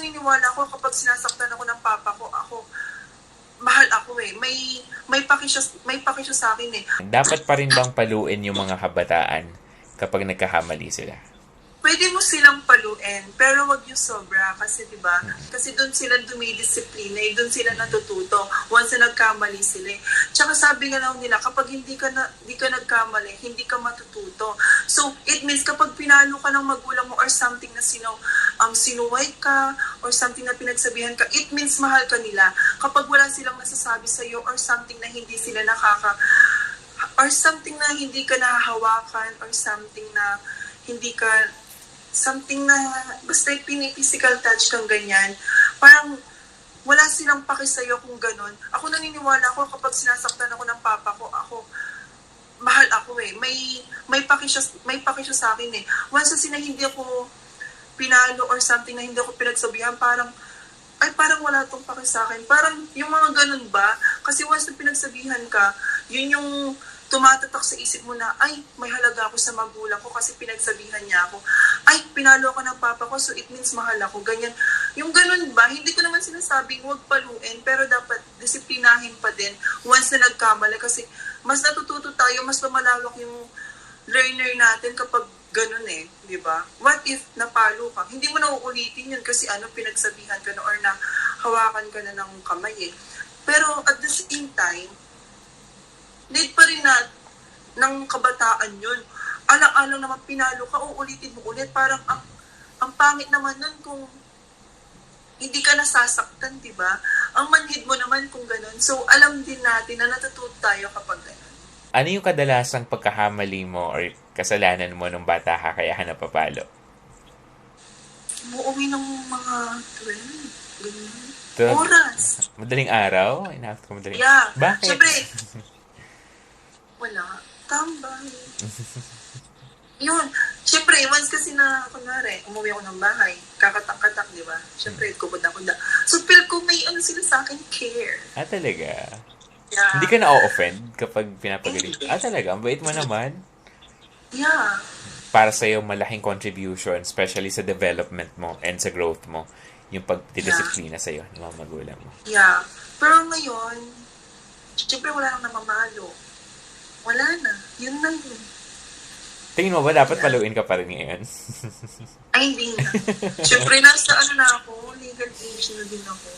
naniniwala ako kapag sinasaktan ako ng papa ko, mahal ako eh. May paki siya sa akin eh. Dapat pa rin bang paluin yung mga kabataan kapag nagkakamali sila? Pwede mo silang paluin, pero wag yung sobra kasi 'di ba? Kasi doon sila dumidisiplina, doon sila natututo once na nagkamali sila. Tsaka sabi nga lang nila, kapag hindi ka nagkamali, hindi ka matututo. So, it means kapag pinalo ka ng magulang mo or something na sinuway ka or something na pinagsabihan ka, it means mahal ka nila. Kapag wala silang nasasabi sa iyo or something na hindi sila or something na hindi ka nahahawakan or something na hindi ka basta physical touch kang ganyan, parang wala silang paki sa'yo kung ganun. Ako naniniwala ako kapag sinasaktan ako ng papa ko, mahal ako eh. May paki siya sa akin eh. Once na hindi ako pinalo or something na hindi ako pinagsabihan, parang wala tong paki sa akin. Parang yung mga ganun ba? Kasi once na pinagsabihan ka, yun yung tumatatak sa isip mo na, may halaga ako sa magulang ko kasi pinagsabihan niya ako. Pinalo ako ng papa ko, so it means mahal ako. Ganyan. Yung ganun ba, hindi ko naman sinasabing huwag paluin, pero dapat disiplinahin pa din once na nagkamali. Kasi mas natututo tayo, mas lumalawak yung learner natin kapag ganun eh. Di ba? What if napalo ka? Hindi mo na uulitin yun kasi pinagsabihan ka na or na hawakan ka na ng kamay eh. Pero at the same time, need pa rin ng kabataan yun. Alang-alang naman pinalo ka, uulitin mo ulit. Parang ang pangit naman nun kung hindi ka nasasaktan, di ba? Ang manhid mo naman kung ganun. So, alam din natin na natututo tayo kapag ganun. Ano yung kadalasang pagkakamali mo or kasalanan mo nung bata ka kaya ka napapalo? Umuwi ng mga 12. Ganun. Oras. Madaling araw? Inaakit ko madaling. Yeah. Bakit? Siyempre, wala. Tambay. Yun. Siyempre, once kasi na, kunwari, umuwi ako ng bahay, kakatak-katak, di ba? Siyempre, kubod-kuda. So, feel ko may sila sa akin, care. Talaga? Yeah. Hindi ka na-offend kapag pinapagalit? Talaga? Ang bait mo naman? Yeah. Para sa'yo, malaking contribution, especially sa development mo and sa growth mo, yung pagdidisiplina sa'yo ng mga magulang mo. Yeah. Pero ngayon, siyempre wala nang namamalo. Wala na. Yun na yun. Tingin mo ba dapat paluin ka pa rin ngayon? Hindi na. Siyempre, nasa na ako. Legal age na din ako.